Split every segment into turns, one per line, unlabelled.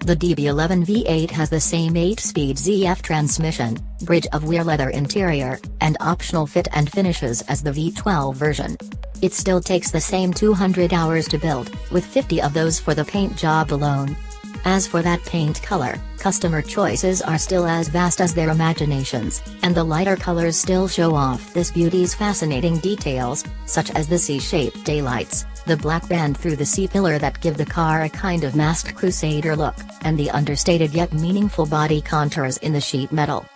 The DB11 V8 has the same 8-speed ZF transmission, bridge of wear leather interior, and optional fit and finishes as the V12 version. It still takes the same 200 hours to build, with 50 of those for the paint job alone. As for that paint color, customer choices are still as vast as their imaginations, and the lighter colors still show off this beauty's fascinating details, such as the C-shaped taillights, the black band through the C-pillar that give the car a kind of masked crusader look, and the understated yet meaningful body contours in the sheet metal.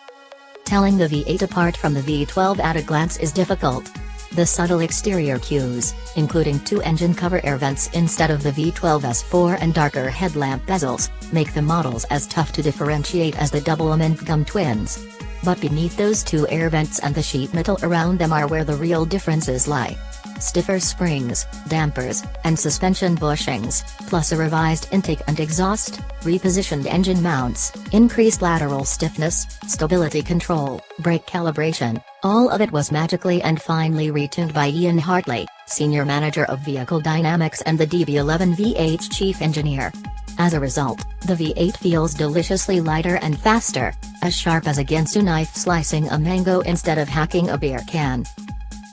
Telling the V8 apart from the V12 at a glance is difficult. The subtle exterior cues, including 2 engine cover air vents instead of the V12's 4 and darker headlamp bezels, make the models as tough to differentiate as the double mint gum twins. But beneath those 2 air vents and the sheet metal around them are where the real differences lie. Stiffer springs, dampers, and suspension bushings, plus a revised intake and exhaust, repositioned engine mounts, increased lateral stiffness, stability control, brake calibration, all of it was magically and finely retuned by Ian Hartley, Senior Manager of Vehicle Dynamics and the DB11 V8's Chief Engineer. As a result, the V8 feels deliciously lighter and faster, as sharp as a Ginsu knife slicing a mango instead of hacking a beer can.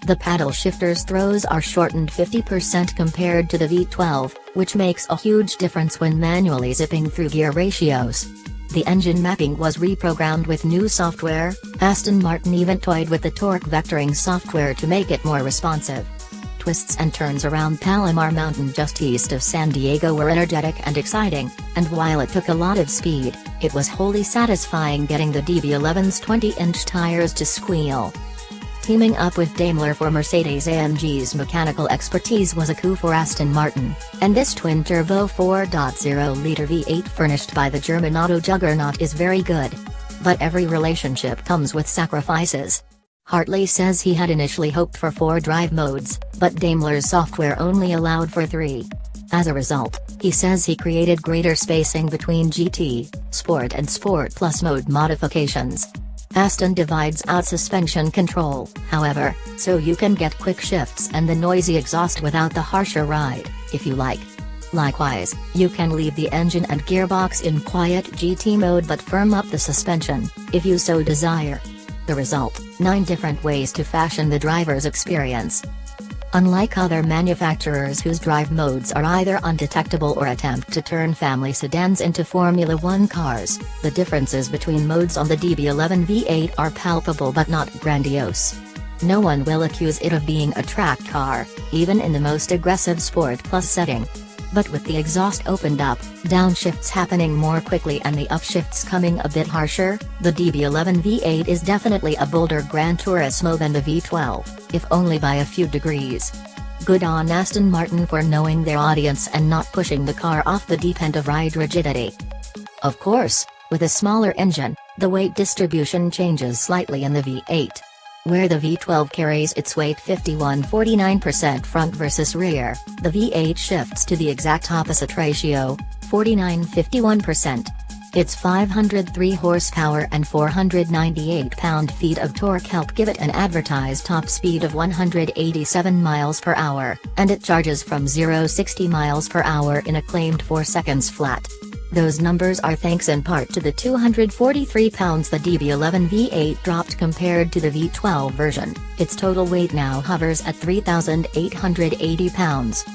The paddle shifter's throws are shortened 50% compared to the V12, which makes a huge difference when manually zipping through gear ratios. The engine mapping was reprogrammed with new software. Aston Martin even toyed with the torque vectoring software to make it more responsive. Twists and turns around Palomar Mountain just east of San Diego were energetic and exciting, and while it took a lot of speed, it was wholly satisfying getting the DB11's 20-inch tires to squeal. Teaming up with Daimler for Mercedes-AMG's mechanical expertise was a coup for Aston Martin, and this twin-turbo 4.0-liter V8 furnished by the German auto juggernaut is very good. But every relationship comes with sacrifices. Hartley says he had initially hoped for 4 drive modes, but Daimler's software only allowed for 3. As a result, he says he created greater spacing between GT, Sport and Sport Plus mode modifications. Aston divides out suspension control, however, so you can get quick shifts and the noisy exhaust without the harsher ride, if you like. Likewise, you can leave the engine and gearbox in quiet GT mode but firm up the suspension, if you so desire. The result, 9 different ways to fashion the driver's experience. Unlike other manufacturers whose drive modes are either undetectable or attempt to turn family sedans into Formula One cars, the differences between modes on the DB11 V8 are palpable but not grandiose. No one will accuse it of being a track car, even in the most aggressive Sport Plus setting. But with the exhaust opened up, downshifts happening more quickly and the upshifts coming a bit harsher, the DB11 V8 is definitely a bolder Gran Turismo than the V12, if only by a few degrees. Good on Aston Martin for knowing their audience and not pushing the car off the deep end of ride rigidity. Of course, with a smaller engine, the weight distribution changes slightly in the V8. Where the V12 carries its weight 51-49% front versus rear, the V8 shifts to the exact opposite ratio, 49-51%. Its 503 horsepower and 498 pound-feet of torque help give it an advertised top speed of 187 miles per hour, and it charges from 0-60 miles per hour in a claimed 4 seconds flat. Those numbers are thanks in part to the 243 pounds the DB11 V8 dropped compared to the V12 version. Its total weight now hovers at 3,880 pounds.